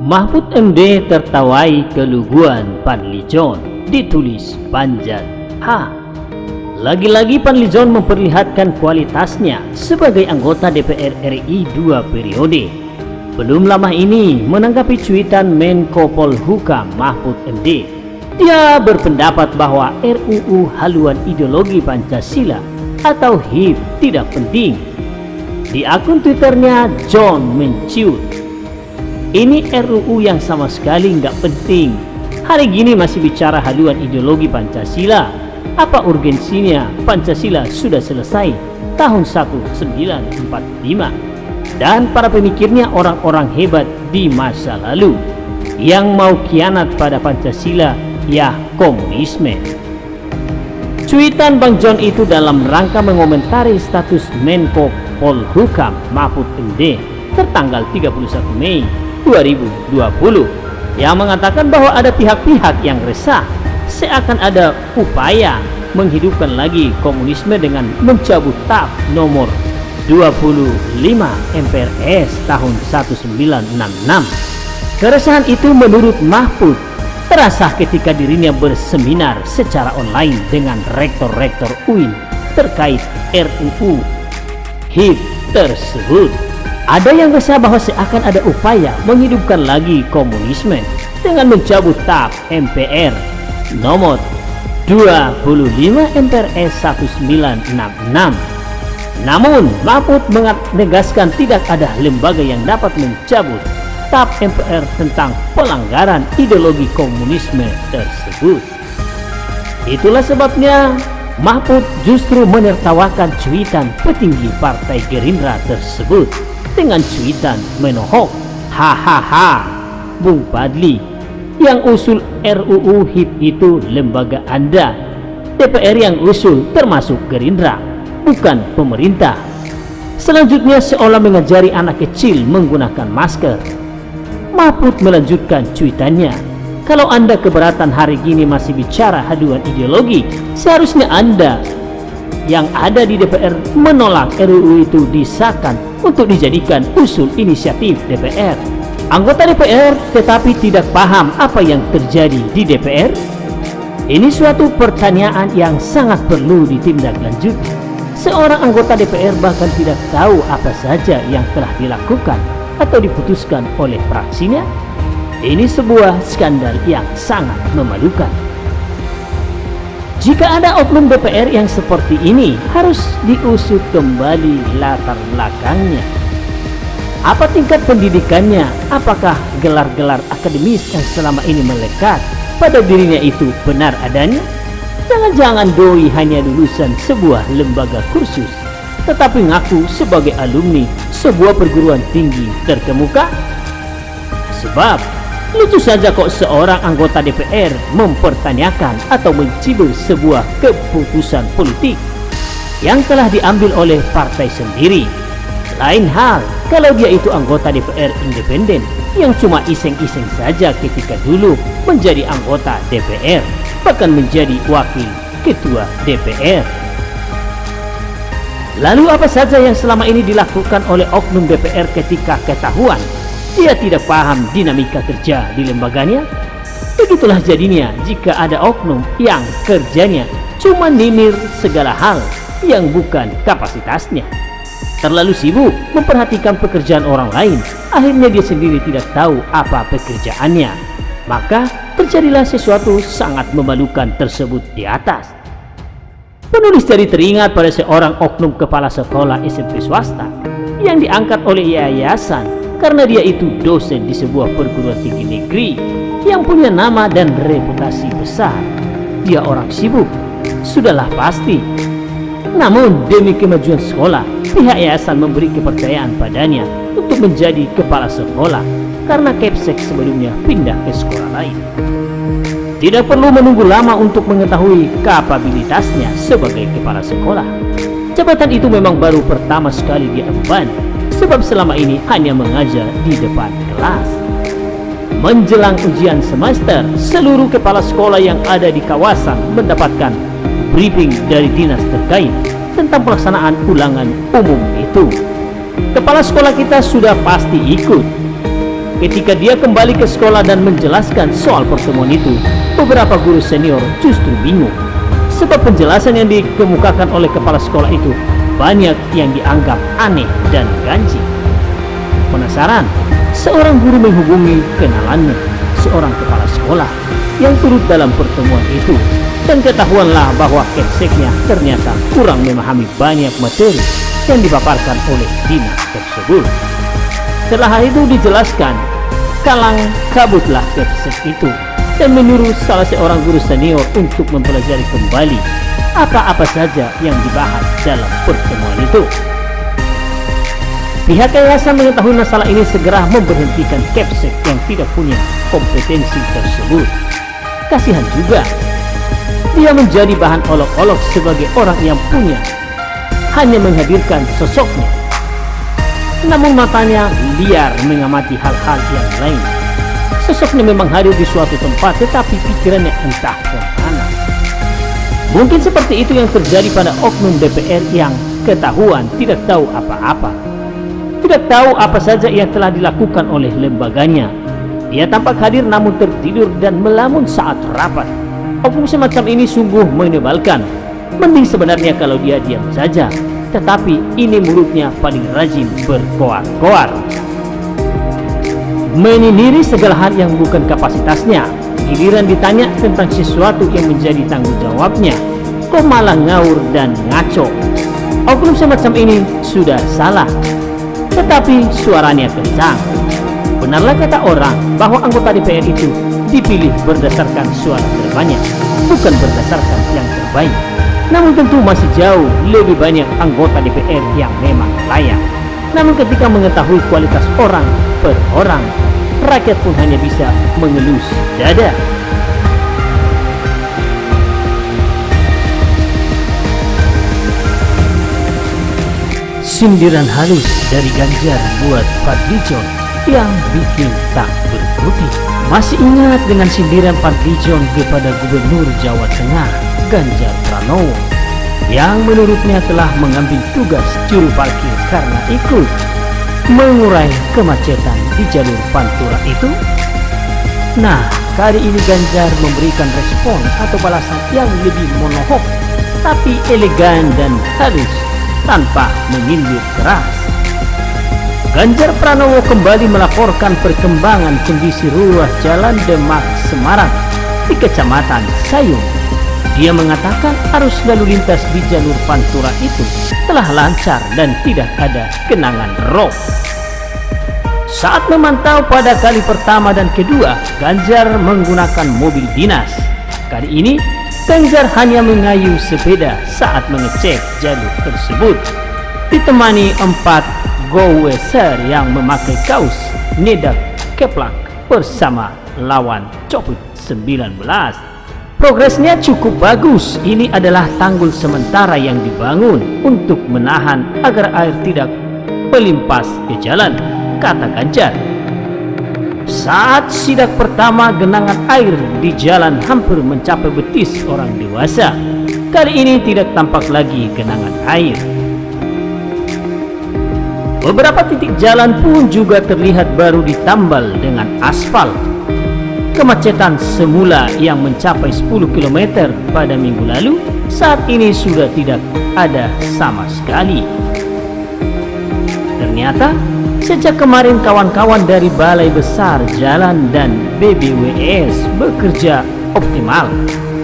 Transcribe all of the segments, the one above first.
Mahfud MD tertawai keluguan Fadly Zon, ditulis Panjat H. Lagi-lagi Fadly Zon memperlihatkan kualitasnya sebagai anggota DPR RI 2 periode. Belum lama ini menanggapi cuitan Menko Polhukam Mahfud MD, dia berpendapat bahwa RUU haluan ideologi Pancasila atau HIP tidak penting. Di akun Twitternya, Zon menciut, "Ini RUU yang sama sekali nggak penting. Hari gini masih bicara haluan ideologi Pancasila. Apa urgensinya? Pancasila sudah selesai tahun 1945. Dan para pemikirnya orang-orang hebat di masa lalu. Yang mau khianat pada Pancasila ya komunisme." Cuitan Bang Zon itu dalam rangka mengomentari status Menko Polhukam Mahfud MD tertanggal 31 Mei 2020 yang mengatakan bahwa ada pihak-pihak yang resah seakan ada upaya menghidupkan lagi komunisme dengan mencabut TAP nomor 25 MPRS tahun 1966. Keresahan itu menurut Mahfud terasa ketika dirinya berseminar secara online dengan rektor-rektor UIN terkait RUU HIP tersebut. Ada yang resah bahwa seakan ada upaya menghidupkan lagi komunisme dengan mencabut TAP MPR nomor 25 MPRS 1966. Namun Mahfud menegaskan tidak ada lembaga yang dapat mencabut TAP MPR tentang pelanggaran ideologi komunisme tersebut. Itulah sebabnya Mahfud justru menertawakan cuitan petinggi Partai Gerindra tersebut dengan cuitan menohok, "Hahaha, Bung Fadly, yang usul RUU HIP itu lembaga Anda. DPR yang usul termasuk Gerindra, bukan pemerintah." Selanjutnya seolah mengajari anak kecil menggunakan masker, Mahfud melanjutkan cuitannya, "Kalau Anda keberatan hari gini masih bicara haluan ideologi, seharusnya Anda yang ada di DPR menolak RUU itu disahkan untuk dijadikan usul inisiatif DPR. Anggota DPR tetapi tidak paham apa yang terjadi di DPR? Ini suatu pertanyaan yang sangat perlu ditindaklanjuti. Seorang anggota DPR bahkan tidak tahu apa saja yang telah dilakukan atau diputuskan oleh fraksinya. Ini sebuah skandal yang sangat memalukan. Jika ada oknum DPR yang seperti ini, harus diusut kembali latar belakangnya. Apa tingkat pendidikannya? Apakah gelar-gelar akademis yang selama ini melekat pada dirinya itu benar adanya? Jangan-jangan doi hanya lulusan sebuah lembaga kursus, tetapi ngaku sebagai alumni sebuah perguruan tinggi terkemuka? Sebab lucu saja kok seorang anggota DPR mempertanyakan atau mencibir sebuah keputusan politik yang telah diambil oleh partai sendiri. Lain hal kalau dia itu anggota DPR independen yang cuma iseng-iseng saja ketika dulu menjadi anggota DPR, bahkan menjadi wakil ketua DPR. Lalu apa saja yang selama ini dilakukan oleh oknum DPR ketika ketahuan dia tidak paham dinamika kerja di lembaganya? Begitulah jadinya jika ada oknum yang kerjanya cuma nimir segala hal yang bukan kapasitasnya. Terlalu sibuk memperhatikan pekerjaan orang lain, akhirnya dia sendiri tidak tahu apa pekerjaannya. Maka terjadilah sesuatu sangat memalukan tersebut di atas. Penulis jadi teringat pada seorang oknum kepala sekolah SMP swasta yang diangkat oleh yayasan karena dia itu dosen di sebuah perguruan tinggi negeri yang punya nama dan reputasi besar. Dia orang sibuk, sudahlah pasti. Namun demi kemajuan sekolah, pihak yayasan memberi kepercayaan padanya untuk menjadi kepala sekolah karena Kepsek sebelumnya pindah ke sekolah lain. Tidak perlu menunggu lama untuk mengetahui kapabilitasnya sebagai kepala sekolah. Jabatan itu memang baru pertama sekali dia emban, sebab selama ini hanya mengajar di depan kelas. Menjelang ujian semester, seluruh kepala sekolah yang ada di kawasan mendapatkan briefing dari dinas terkait tentang pelaksanaan ulangan umum itu. Kepala sekolah kita sudah pasti ikut. Ketika dia kembali ke sekolah dan menjelaskan soal pertemuan itu, beberapa guru senior justru bingung. Sebab penjelasan yang dikemukakan oleh kepala sekolah itu banyak yang dianggap aneh dan ganjil. Penasaran, seorang guru menghubungi kenalannya, seorang kepala sekolah yang turut dalam pertemuan itu, dan ketahuanlah bahwa kepseknya ternyata kurang memahami banyak materi yang dipaparkan oleh dinas tersebut. Setelah hal itu dijelaskan, kalang kabutlah kepsek itu dan menyuruh salah seorang guru senior untuk mempelajari kembali apa-apa saja yang dibahas dalam pertemuan itu. Pihak yayasan mengetahui masalah ini segera memberhentikan kepsek yang tidak punya kompetensi tersebut. Kasihan juga, dia menjadi bahan olok-olok sebagai orang yang punya hanya menghadirkan sosoknya, namun matanya liar mengamati hal-hal yang lain. Sosoknya memang hadir di suatu tempat, tetapi pikirannya entah kemana. Mungkin seperti itu yang terjadi pada oknum DPR yang ketahuan tidak tahu apa-apa, tidak tahu apa saja yang telah dilakukan oleh lembaganya. Dia tampak hadir namun tertidur dan melamun saat rapat. Oknum semacam ini sungguh menyebalkan. Mending sebenarnya kalau dia diam saja, tetapi ini mulutnya paling rajin berkoar-koar, menyindir segala hal yang bukan kapasitasnya. Giliran ditanya tentang sesuatu yang menjadi tanggung jawabnya, kok malah ngawur dan ngaco. Oknum semacam ini sudah salah, tetapi suaranya kencang. Benarlah kata orang bahwa anggota DPR itu dipilih berdasarkan suara terbanyak, bukan berdasarkan yang terbaik. Namun tentu masih jauh lebih banyak anggota DPR yang memang layak. Namun ketika mengetahui kualitas orang per orang, rakyat pun hanya bisa mengelus dada. Sindiran halus dari Ganjar buat Fadlizon yang bikin tak berkutik. Masih ingat dengan sindiran Fadlizon kepada Gubernur Jawa Tengah Ganjar Pranowo yang menurutnya telah mengambil tugas juru parkir karena ikut mengurai kemacetan di jalur Pantura itu? Nah, kali ini Ganjar memberikan respon atau balasan yang lebih monohok, tapi elegan dan halus tanpa menyindir keras. Ganjar Pranowo kembali melaporkan perkembangan kondisi ruas Jalan Demak Semarang di Kecamatan Sayung. Dia mengatakan arus lalu lintas di jalur Pantura itu telah lancar dan tidak ada genangan rob. Saat memantau pada kali pertama dan kedua, Ganjar menggunakan mobil dinas. Kali ini, Ganjar hanya mengayuh sepeda saat mengecek jalur tersebut, ditemani 4 go-weser yang memakai kaos Nedak Keplak bersama lawan COVID-19. Progresnya cukup bagus. Ini adalah tanggul sementara yang dibangun untuk menahan agar air tidak melimpas ke jalan, kata Ganjar. Saat sidak pertama, genangan air di jalan hampir mencapai betis orang dewasa. Kali ini tidak tampak lagi genangan air. Beberapa titik jalan pun juga terlihat baru ditambal dengan aspal. Kemacetan semula yang mencapai 10 km pada minggu lalu, saat ini sudah tidak ada sama sekali. Ternyata, sejak kemarin kawan-kawan dari Balai Besar Jalan dan BBWS bekerja optimal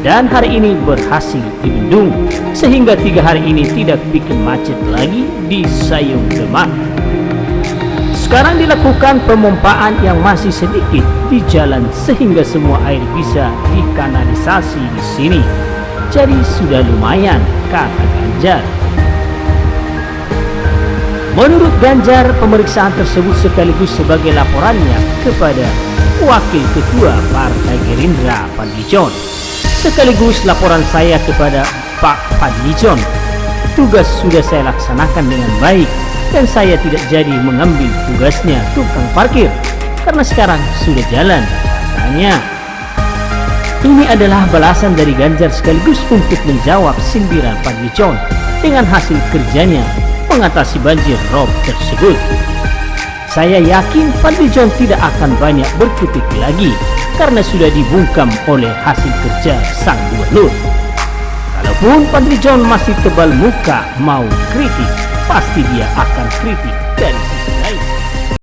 dan hari ini berhasil dibendung, sehingga 3 hari ini tidak bikin macet lagi di Sayung Demak. Sekarang dilakukan pemompaan yang masih sedikit di jalan sehingga semua air bisa dikanalisasi di sini. Jadi sudah lumayan, kata Ganjar. Menurut Ganjar, pemeriksaan tersebut sekaligus sebagai laporannya kepada Wakil Ketua Partai Gerindra Fadlizon. Sekaligus laporan saya kepada Pak Fadlizon. Tugas sudah saya laksanakan dengan baik dan saya tidak jadi mengambil tugasnya tukang parkir karena sekarang sudah jalan, katanya. Ini adalah balasan dari Ganjar sekaligus untuk menjawab sindiran Fadlizon dengan hasil kerjanya mengatasi banjir rob tersebut. Saya yakin Fadlizon tidak akan banyak berkutik lagi karena sudah dibungkam oleh hasil kerja sang gubernur. Kalaupun Fadlizon masih tebal muka mau kritik, pasti dia akan kritik dari sisi lain.